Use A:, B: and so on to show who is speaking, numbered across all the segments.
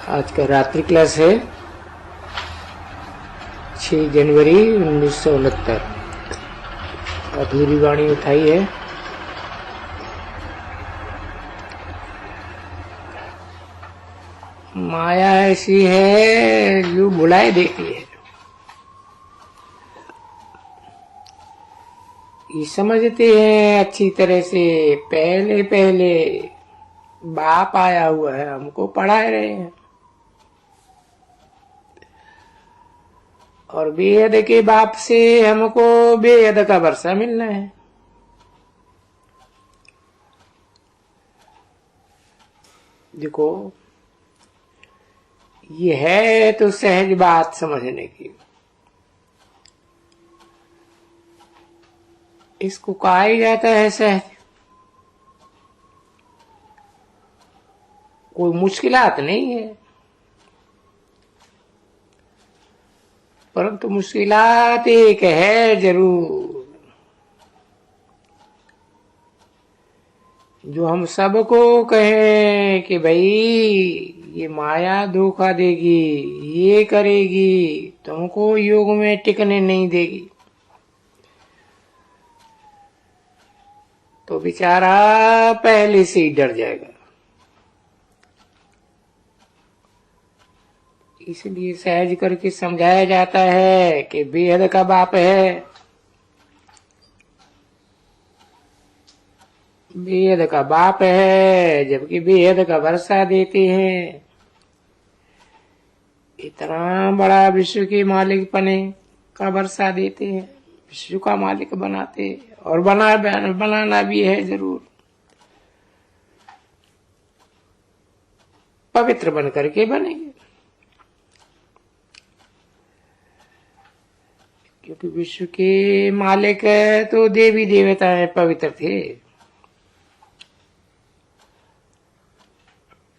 A: आज का रात्रि क्लास है 6 जनवरी 1969। अधूरी वाणी उठाई है। माया ऐसी है जो बुलाए देती है। ये समझते हैं अच्छी तरह से, पहले पहले बाप आया हुआ है, हमको पढ़ा रहे हैं। और बेहद के बाप से हमको बेहद का वर्षा मिलना है। देखो, ये है तो सहज बात समझने की। इसको कहा ही जाता है सहज। कोई मुश्किलात नहीं है, परंतु मुश्किलात एक है जरूर, जो हम सबको कहें कि भाई ये माया धोखा देगी, ये करेगी, तुमको योग में टिकने नहीं देगी। तो बेचारा पहले से ही डर जाएगा। इसलिए सहज करके समझाया जाता है कि बेहद का बाप है, बेहद का बाप है, जबकि बेहद का वर्षा देते हैं। इतना बड़ा विश्व के मालिक बने का वर्षा देते हैं, विश्व का मालिक बनाते, और बनाना भी है जरूर। पवित्र बन करके बनेंगे, क्योंकि विश्व के मालिक तो देवी देवता है, पवित्र थे।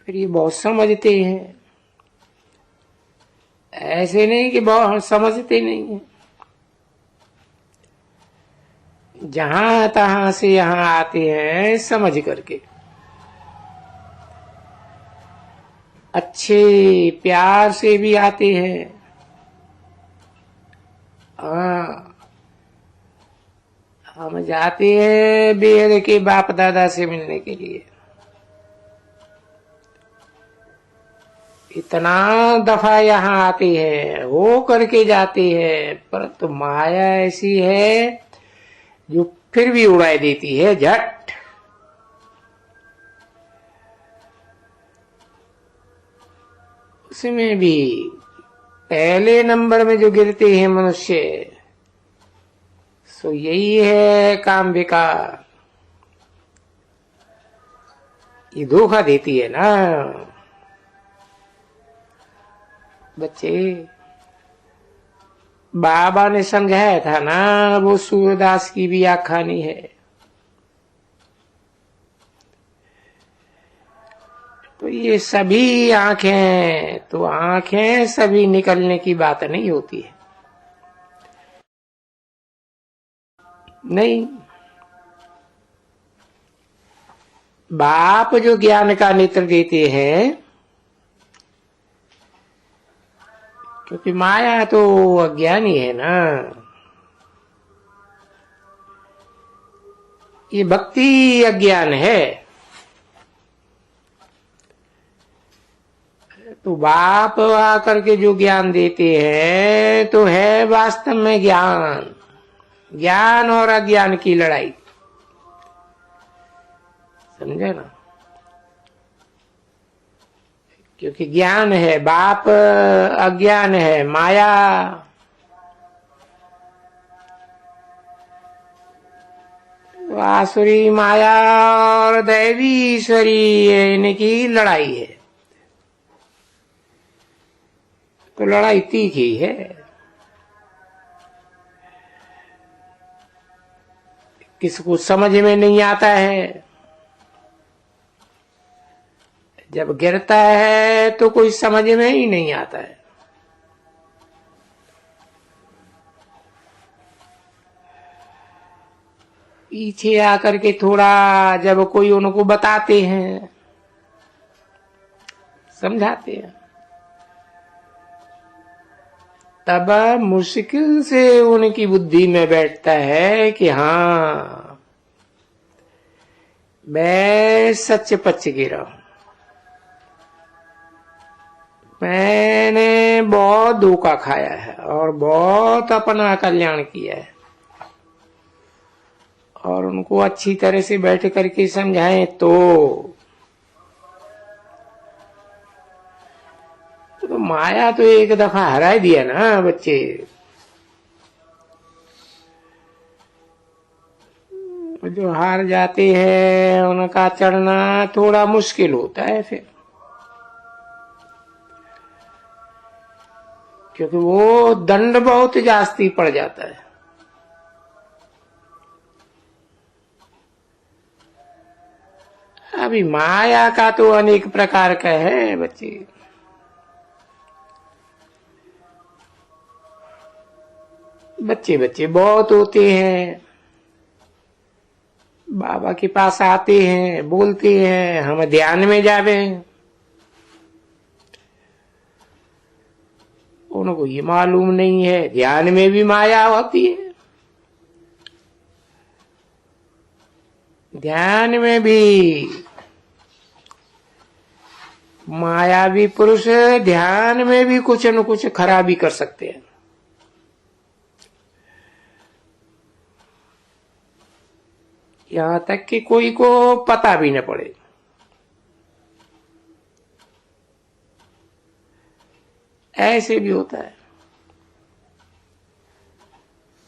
A: फिर ये बहुत समझते हैं, ऐसे नहीं कि बहुत समझते नहीं है। जहां तहां से यहां आते हैं समझ करके, अच्छे प्यार से भी आते हैं। हम जाते हैं बेहद के बाप दादा से मिलने के लिए। इतना दफा यहाँ आते हैं, हो करके जाते हैं, परंतु माया ऐसी है जो फिर भी उड़ाई देती है झट। उसमें भी पहले नंबर में जो गिरते हैं मनुष्य, सो यही है काम बेकार। ये धोखा देती है ना बच्चे। बाबा ने समझाया था ना, वो सूरदास की भी आखानी है। तो ये सभी आंखें, तो आंखें सभी निकलने की बात नहीं होती है, नहीं। बाप जो ज्ञान का नेत्र देते हैं, क्योंकि माया तो अज्ञानी है ना। ये भक्ति अज्ञान है, तो बाप आकर के जो ज्ञान देते हैं तो है वास्तव में ज्ञान। ज्ञान और अज्ञान की लड़ाई, समझे ना। क्योंकि ज्ञान है, बाप अज्ञान है, माया। आसुरी माया और दैवी ईश्वरी इनकी लड़ाई है। तो लड़ाई तीखी है। किसको समझ में नहीं आता है, जब गिरता है तो कोई समझ में ही नहीं आता है। पीछे आकर के थोड़ा जब कोई उनको बताते हैं, समझाते हैं, तब मुश्किल से उनकी बुद्धि में बैठता है कि हाँ, मैं सच पच गिरा हूं, मैंने बहुत धोखा खाया है और बहुत अपना कल्याण किया है। और उनको अच्छी तरह से बैठ करके समझाएं तो माया तो एक दफा हरा दिया ना बच्चे। जो हार जाते हैं उनका चढ़ना थोड़ा मुश्किल होता है फिर, क्योंकि वो दंड बहुत जास्ती पड़ जाता है। अभी माया का तो अनेक प्रकार का है बच्चे। बच्चे बच्चे बहुत होते हैं, बाबा के पास आते हैं, बोलते हैं हम ध्यान में जावे। उनको ये मालूम नहीं है ध्यान में भी माया होती है। ध्यान में भी मायावी पुरुष ध्यान में भी कुछ न कुछ खराबी कर सकते हैं। यहां तक कि कोई को पता भी न पड़े। ऐसे भी होता है।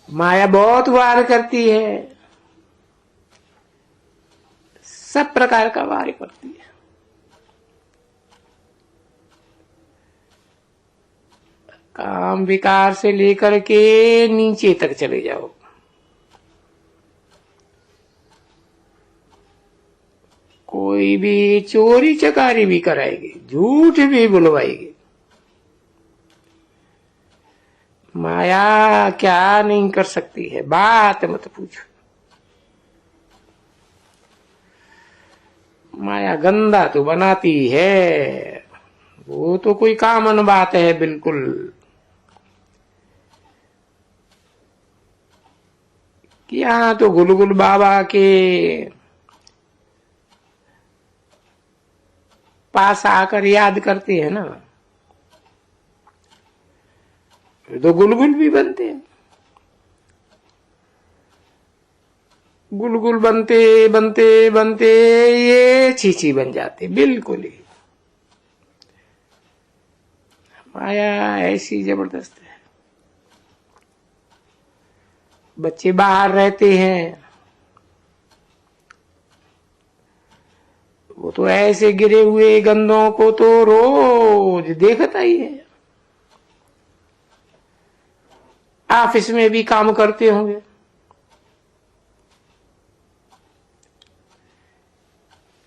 A: माया बहुत वार करती है, सब प्रकार का वार करती है। काम विकार से लेकर के नीचे तक चले जाओ, कोई भी चोरी चकारी भी कराएगी, झूठ भी बुलवाएगी। माया क्या नहीं कर सकती है, बात मत पूछो। माया गंदा तो बनाती है, वो तो कोई कॉमन बात है बिल्कुल। कि यहां तो गुलगुल बाबा के पास आकर याद करते हैं ना, तो गुलगुल भी बनते हैं। गुलगुल बनते बनते बनते ये छीछी बन जाते बिल्कुल ही। माया ऐसी जबरदस्त है। बच्चे बाहर रहते हैं, वो तो ऐसे गिरे हुए गंदों को तो रोज देखता ही है। ऑफिस में भी काम करते होंगे,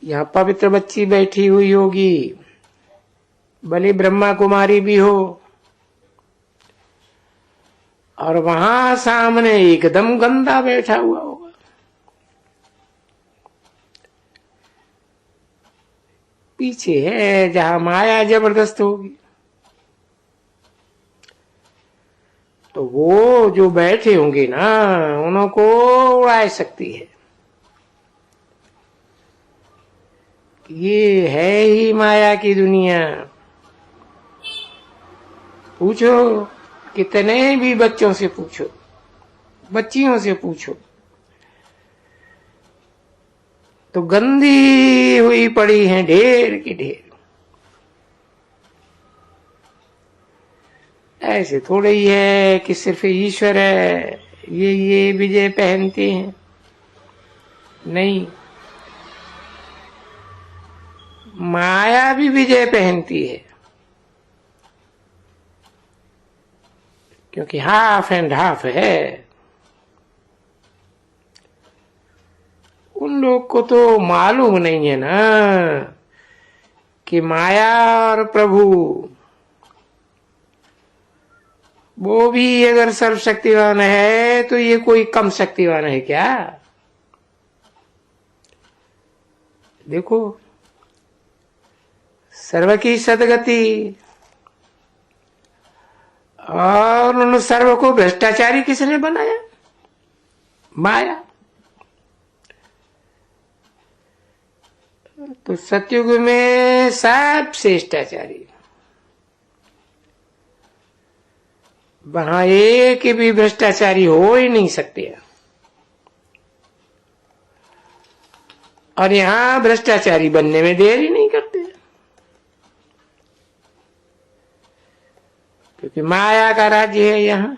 A: यहाँ पवित्र बच्ची बैठी हुई होगी, भले ब्रह्मा कुमारी भी हो, और वहां सामने एकदम गंदा बैठा हुआ होगा। पीछे है जहां माया जबरदस्त होगी, तो वो जो बैठे होंगे ना उनको उड़ा सकती है। ये है ही माया की दुनिया। पूछो, कितने भी बच्चों से पूछो, बच्चियों से पूछो, तो गंदी हुई पड़ी हैं ढेर की ढेर। ऐसे थोड़े ही है कि सिर्फ ईश्वर है ये विजय पहनते हैं, नहीं, माया भी विजय पहनती है। क्योंकि हाफ एंड हाफ है। उन लोग को तो मालूम नहीं है ना कि माया और प्रभु, वो भी अगर सर्वशक्तिवान है तो ये कोई कम शक्तिवान है क्या? देखो, सर्व की सदगति और उन सर्व को भ्रष्टाचारी किसने बनाया? माया। तो सतयुग में सब श्रेष्ठाचारी, वहां एक भी भ्रष्टाचारी हो ही नहीं सकते। और यहां भ्रष्टाचारी बनने में देर ही नहीं करते, क्योंकि माया का राज्य है यहां।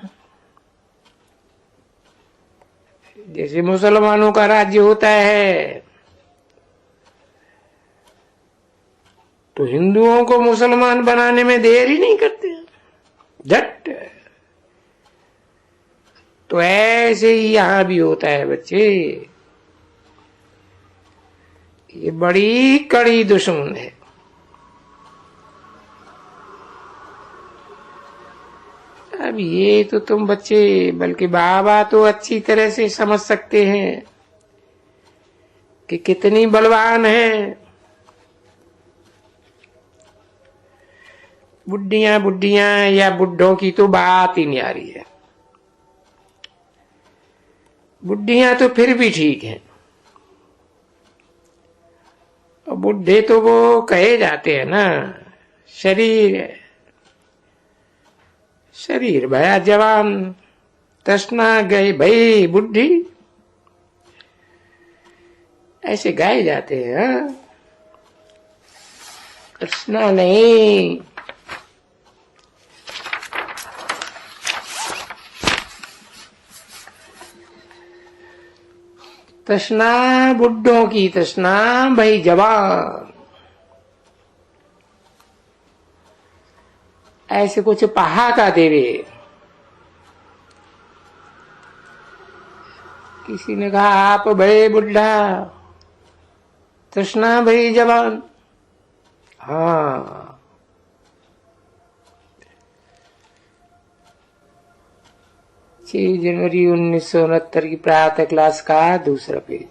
A: जैसे मुसलमानों का राज्य होता है, तो हिंदुओं को मुसलमान बनाने में देर ही नहीं करते, झट। तो ऐसे ही यहां भी होता है बच्चे। ये बड़ी कड़ी दुश्मन है। अब ये तो तुम बच्चे, बल्कि बाबा तो अच्छी तरह से समझ सकते हैं कि कितनी बलवान है। बुढ़ियां बुढ़ियां या बुढ़ों की तो बात ही नहीं आ रही है। बुढ़ियां तो फिर भी ठीक हैं, और बुढ़े तो वो कहे जाते हैं ना, शरीर शरीर भया जवान, तृष्णा गई भई बुढ़ी, ऐसे गाए जाते हैं। तृष्णा नहीं, तृष्णा बुड्ढों की तृष्णा भई जवान। ऐसे कुछ पहाका देवे। किसी ने कहा आप भय बुढ़ा, तृष्णा भई जवान। हाँ, 6 जनवरी 1969 की प्रातः क्लास का दूसरा पेज।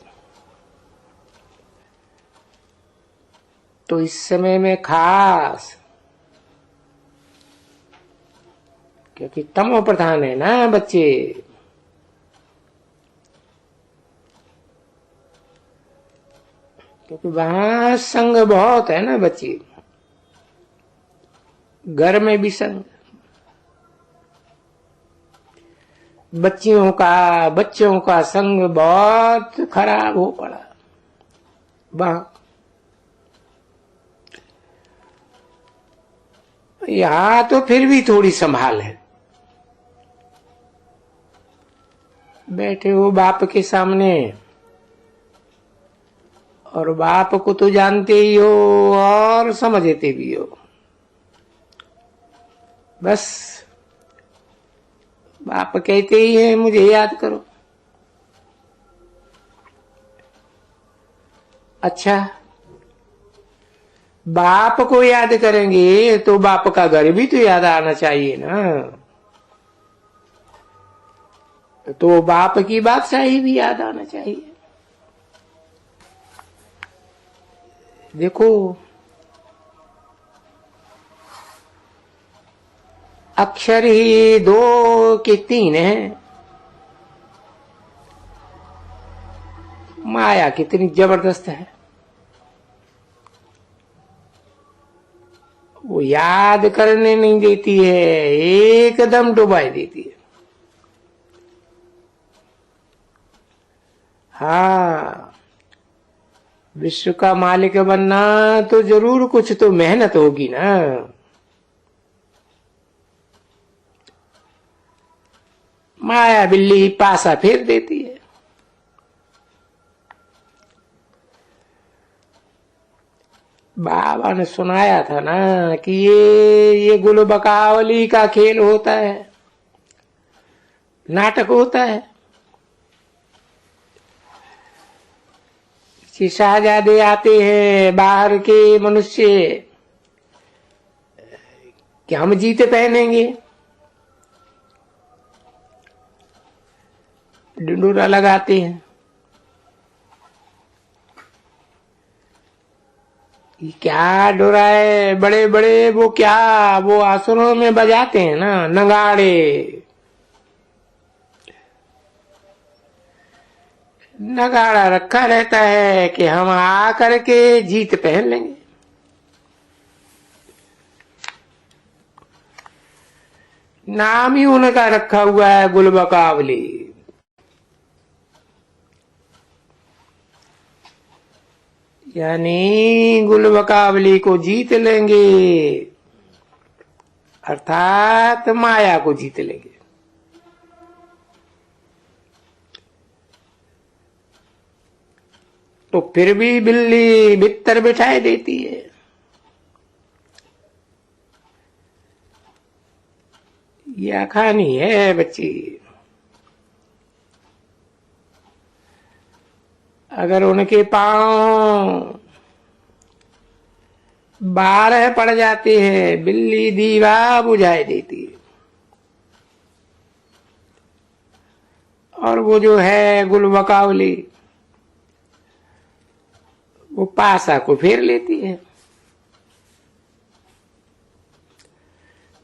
A: तो इस समय में खास, क्योंकि तमो प्रधान है ना बच्चे, क्योंकि वहां संग बहुत है ना बच्चे, घर में भी संग, बच्चों का संग बहुत खराब हो पड़ा वहां। यहां तो फिर भी थोड़ी संभाल है। बैठे हो बाप के सामने, और बाप को तो जानते ही हो और समझते भी हो। बस बाप कहते ही है मुझे याद करो। अच्छा, बाप को याद करेंगे तो बाप का घर भी तो याद आना चाहिए ना। तो बाप की बादशाही भी याद आना चाहिए। देखो, अक्षर ही 2 के 3 है। माया कितनी जबरदस्त है, वो याद करने नहीं देती है, एकदम डुबाई देती है। हाँ, विश्व का मालिक बनना तो जरूर कुछ तो मेहनत होगी ना। माया बिल्ली पासा फेर देती है। बाबा ने सुनाया था ना कि ये गुल बकावली का खेल होता है, नाटक होता है। शाहजादे आते हैं बाहर के मनुष्य कि हम जीते पहनेंगे, ढिंडोरा लगाते हैं। ये क्या डोरा है, बड़े बड़े वो क्या वो आसनों में बजाते हैं ना नगाड़े, नगाड़ा रखा रहता है कि हम आ करके जीत पहन लेंगे। नाम ही उनका रखा हुआ है गुलबकावली। यानी गुलबकावली को जीत लेंगे, अर्थात माया को जीत लेंगे। तो फिर भी बिल्ली भीतर बिठाई देती है। यह कहानी है बच्ची। अगर उनके पांव 12 पड़ जाते हैं, बिल्ली दीवा बुझाई देती है। और वो जो है गुलबकावली, वो पासा को फेर लेती है।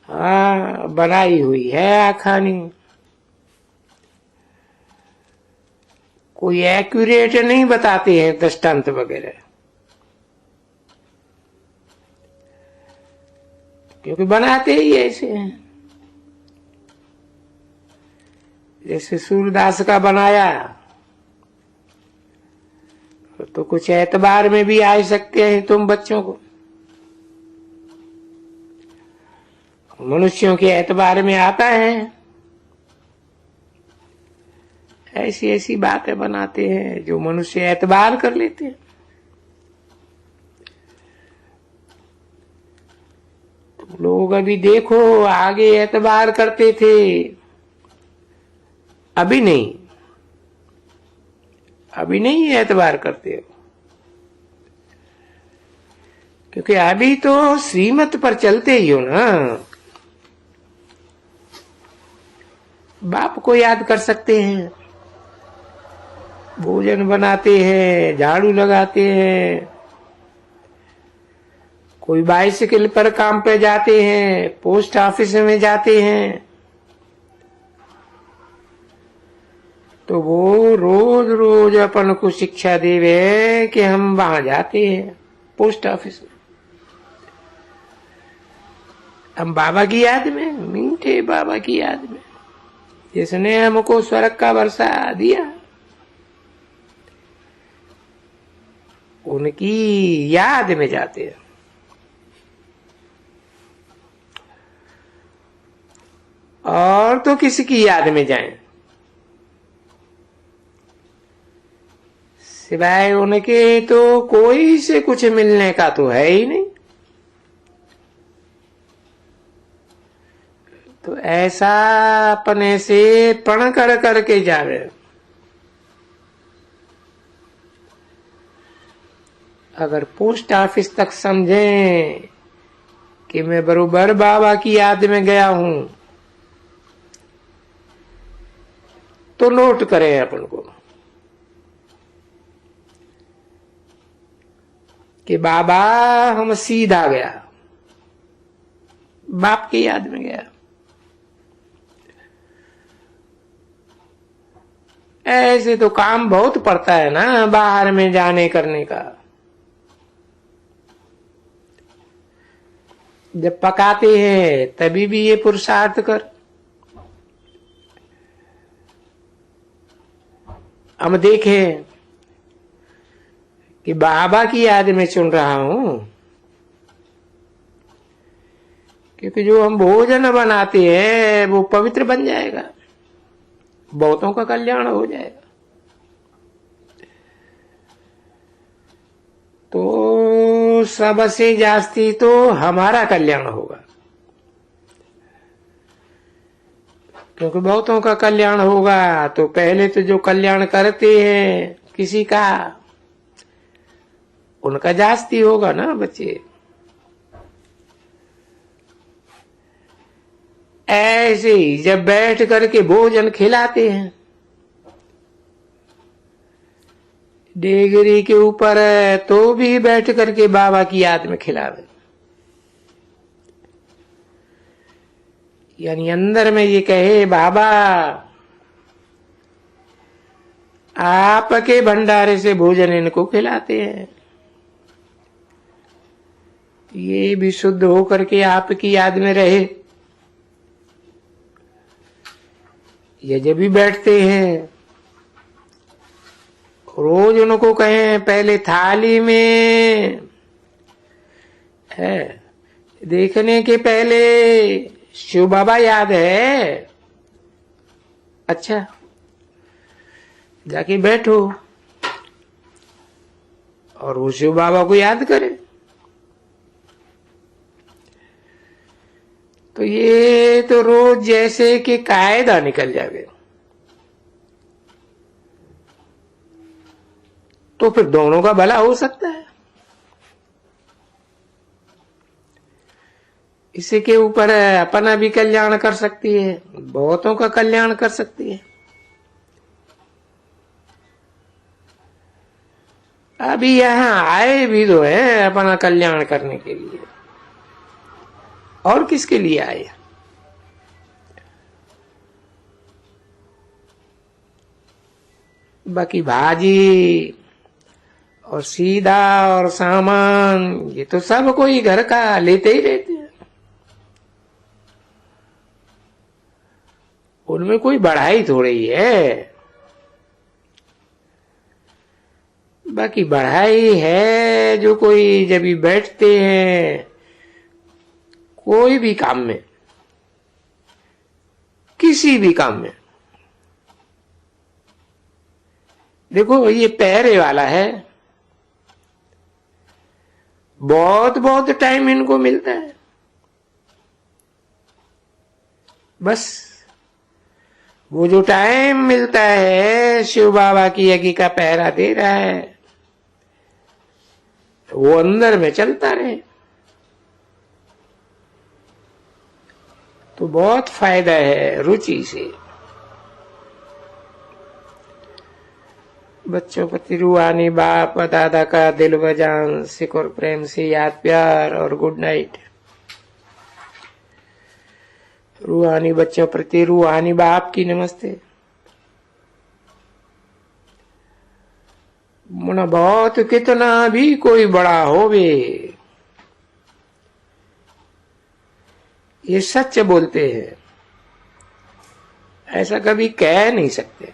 A: हाँ, बनाई हुई है आखानी। कोई एक्यूरेट नहीं बताते हैं दृष्टांत वगैरह, क्योंकि बनाते ही ऐसे हैं। जैसे सूरदास का बनाया तो कुछ एतबार में भी आ सकते हैं तुम बच्चों को, मनुष्यों के एतबार में आता है। ऐसी ऐसी बातें बनाते हैं जो मनुष्य एतबार कर लेते हैं। तुम लोग अभी देखो, आगे एतबार करते थे, अभी नहीं, अभी नहीं एतबार करते हो, क्योंकि अभी तो श्रीमत पर चलते ही हो ना। बाप को याद कर सकते हैं, भोजन बनाते हैं, झाड़ू लगाते हैं, कोई बाइसिकल पर काम पे जाते हैं, पोस्ट ऑफिस में जाते हैं, तो वो रोज रोज अपन को शिक्षा देवे कि हम वहां जाते हैं पोस्ट ऑफिस में, हम बाबा की याद में, मीठे बाबा की याद में, जिसने हमको स्वर्ग का वर्षा दिया, उनकी याद में जाते हैं। और तो किसी की याद में जाएं, सिवाय उनके तो कोई से कुछ मिलने का तो है ही नहीं। तो ऐसा अपने से पण कर करके जावे। अगर पोस्ट ऑफिस तक समझें कि मैं बरोबर बाबा की याद में गया हूं, तो नोट करें अपन को कि बाबा हम सीधा गया, बाप की याद में गया। ऐसे तो काम बहुत पड़ता है ना बाहर में जाने करने का। जब पकाते हैं तभी भी ये पुरुषार्थ कर। हम देखें कि बाबा की याद में चुन रहा हूं, क्योंकि जो हम भोजन बनाते हैं वो पवित्र बन जाएगा, बहुतों का कल्याण हो जाएगा। तो सबसे जास्ती तो हमारा कल्याण होगा, क्योंकि बहुतों का कल्याण होगा तो पहले तो जो कल्याण करते हैं किसी का, उनका जास्ती होगा ना बच्चे। ऐसे ही जब बैठ करके भोजन खिलाते हैं, डेगरी के ऊपर है तो भी बैठ करके बाबा की याद में खिलावे। यानी अंदर में ये कहे बाबा आपके भंडारे से भोजन इनको खिलाते हैं, ये भी शुद्ध होकर के आपकी याद में रहे। ये जब भी बैठते हैं रोज उनको कहें पहले थाली में है, देखने के पहले शिव बाबा याद है। अच्छा जाके बैठो और वो शिव बाबा को याद करे। तो ये तो रोज जैसे कि कायदा निकल जावे। तो फिर दोनों का भला हो सकता है। इसी के ऊपर अपना भी कल्याण कर सकती है, बहुतों का कल्याण कर सकती है। अभी यहां आए भी तो है अपना कल्याण करने के लिए, और किसके लिए आए? बाकी भाजी और सीधा और सामान ये तो सब कोई घर का लेते ही रहते हैं, उनमें कोई बढ़ाई थोड़ी है। बाकी बढ़ाई है जो कोई जब भी बैठते हैं कोई भी काम में, किसी भी काम में। देखो ये पैरे वाला है, बहुत बहुत टाइम इनको मिलता है, बस वो जो टाइम मिलता है शिव बाबा की यज्ञ का पहरा दे रहा है, वो अंदर में चलता रहे तो बहुत फायदा है रुचि से। बच्चों प्रति रूहानी बाप दादा का दिल बजान सिख और प्रेम से याद प्यार और गुड नाइट। रूहानी बच्चों प्रति रूहानी बाप की नमस्ते। मुना बहुत कितना भी कोई बड़ा होवे, ये सच बोलते हैं, ऐसा कभी कह नहीं सकते।